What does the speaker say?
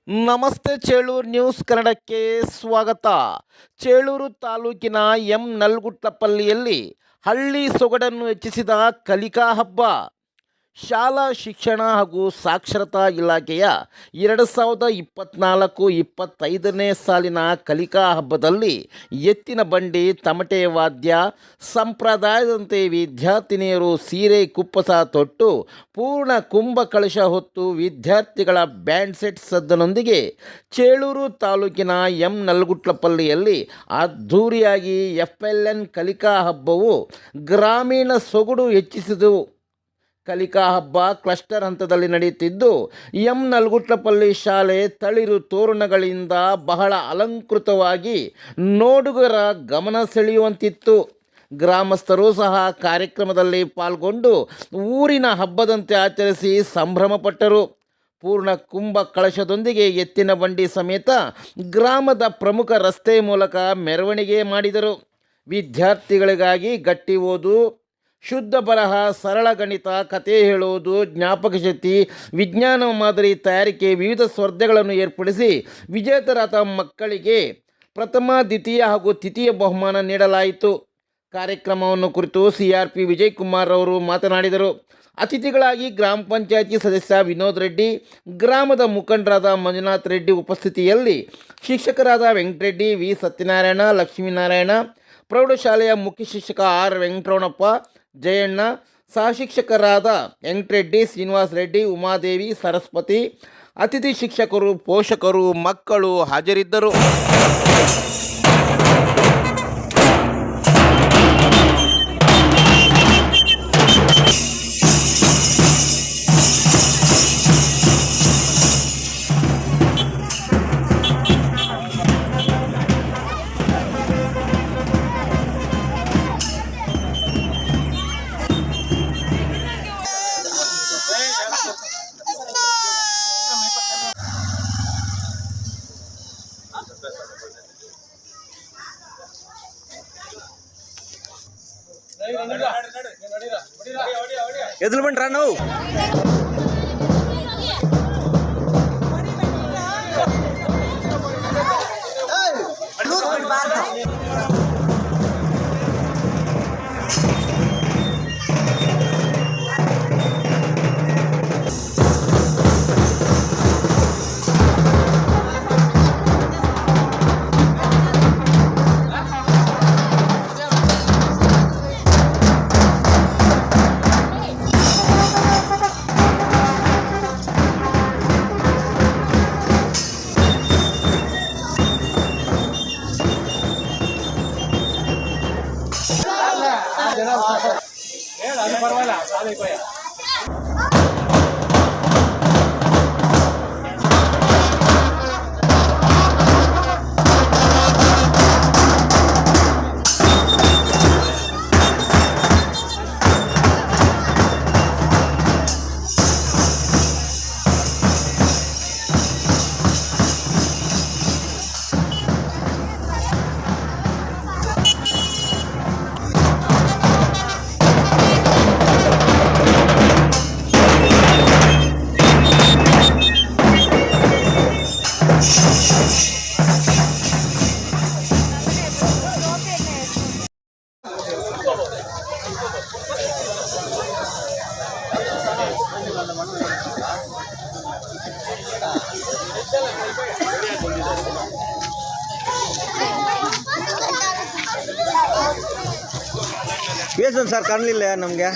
ನಮಸ್ತೆ ಚೇಳೂರು ನ್ಯೂಸ್ ಕನ್ನಡಕ್ಕೆ ಸ್ವಾಗತ. ಚೇಳೂರು ತಾಲೂಕಿನ ನಲ್ಗುಟ್ಲಪಲ್ಲಿಯಲ್ಲಿ ಹಳ್ಳಿ ಸೊಗಡನ್ನು ಹೆಚ್ಚಿಸಿದ ಕಲಿಕಾ ಹಬ್ಬ. ಶಾಲಾ ಶಿಕ್ಷಣ ಹಾಗೂ ಸಾಕ್ಷರತಾ ಇಲಾಖೆಯ 2024-25ನೇ ಸಾಲಿನ ಕಲಿಕಾ ಹಬ್ಬದಲ್ಲಿ ಎತ್ತಿನ ಬಂಡಿ, ತಮಟೆ ವಾದ್ಯ, ಸಂಪ್ರದಾಯದಂತೆ ವಿದ್ಯಾರ್ಥಿನಿಯರು ಸೀರೆ ಕುಪ್ಪಸ ತೊಟ್ಟು ಪೂರ್ಣ ಕುಂಭ ಕಳಶ ಹೊತ್ತು ವಿದ್ಯಾರ್ಥಿಗಳ ಬ್ಯಾಂಡ್ ಸೆಟ್ ಸದ್ದನೊಂದಿಗೆ ಚೇಳೂರು ತಾಲೂಕಿನ ನಲ್ಗುಟ್ಲಪಲ್ಲಿಯಲ್ಲಿ ಅದ್ಧೂರಿಯಾಗಿ FLN ಕಲಿಕಾ ಹಬ್ಬವು ಗ್ರಾಮೀಣ ಸೊಗಡು ಹೆಚ್ಚಿಸಿತು. ಕಲಿಕಾ ಹಬ್ಬ ಕ್ಲಸ್ಟರ್ ಹಂತದಲ್ಲಿ ನಡೆಯುತ್ತಿದ್ದು, ನಲ್ಗುಟ್ಲಪಲ್ಲಿ ಶಾಲೆ ತಳಿರು ತೋರಣಗಳಿಂದ ಬಹಳ ಅಲಂಕೃತವಾಗಿ ನೋಡುಗರ ಗಮನ ಸೆಳೆಯುವಂತಿತ್ತು. ಗ್ರಾಮಸ್ಥರು ಸಹ ಕಾರ್ಯಕ್ರಮದಲ್ಲಿ ಪಾಲ್ಗೊಂಡು ಊರಿನ ಹಬ್ಬದಂತೆ ಆಚರಿಸಿ ಸಂಭ್ರಮಪಟ್ಟರು. ಪೂರ್ಣ ಕುಂಭ ಕಳಶದೊಂದಿಗೆ ಎತ್ತಿನ ಬಂಡಿ ಸಮೇತ ಗ್ರಾಮದ ಪ್ರಮುಖ ರಸ್ತೆ ಮೂಲಕ ಮೆರವಣಿಗೆ ಮಾಡಿದರು. ವಿದ್ಯಾರ್ಥಿಗಳಿಗಾಗಿ ಗಟ್ಟಿ ಓದು, ಶುದ್ಧ ಬರಹ, ಸರಳ ಗಣಿತ, ಕತೆ ಹೇಳುವುದು, ಜ್ಞಾಪಕ ಶಕ್ತಿ, ವಿಜ್ಞಾನ ಮಾದರಿ ತಯಾರಿಕೆ ವಿವಿಧ ಸ್ಪರ್ಧೆಗಳನ್ನು ಏರ್ಪಡಿಸಿ ವಿಜೇತರಾದ ಮಕ್ಕಳಿಗೆ ಪ್ರಥಮ, ದ್ವಿತೀಯ ಹಾಗೂ ತೃತೀಯ ಬಹುಮಾನ ನೀಡಲಾಯಿತು. ಕಾರ್ಯಕ್ರಮವನ್ನು ಕುರಿತು CRP ವಿಜಯಕುಮಾರ್ ಅವರು ಮಾತನಾಡಿದರು. ಅತಿಥಿಗಳಾಗಿ ಗ್ರಾಮ ಪಂಚಾಯತಿ ಸದಸ್ಯ ವಿನೋದ್ ರೆಡ್ಡಿ, ಗ್ರಾಮದ ಮುಖಂಡರಾದ ಮಂಜುನಾಥ್ ರೆಡ್ಡಿ ಉಪಸ್ಥಿತಿಯಲ್ಲಿ ಶಿಕ್ಷಕರಾದ ವೆಂಕಟರೆಡ್ಡಿ, ವಿ ಸತ್ಯನಾರಾಯಣ, ಲಕ್ಷ್ಮೀನಾರಾಯಣ, ಪ್ರೌಢಶಾಲೆಯ ಮುಖ್ಯ ಶಿಕ್ಷಕ R ವೆಂಕಟರಮಣಪ್ಪ, ಜಯಣ್ಣ, ಸಹಶಿಕ್ಷಕರಾದ ವೆಂಕಟರೆಡ್ಡಿ, ಶ್ರೀನಿವಾಸ್ ರೆಡ್ಡಿ, ಉಮಾದೇವಿ, ಸರಸ್ವತಿ, ಅತಿಥಿ ಶಿಕ್ಷಕರು, ಪೋಷಕರು, ಮಕ್ಕಳು ಹಾಜರಿದ್ದರು. ಎದುರು ಬಂಡ್ರ ನಾವು ಸರ್ ಕಾಣಲಿಲ್ಲ ನಮಗೆ.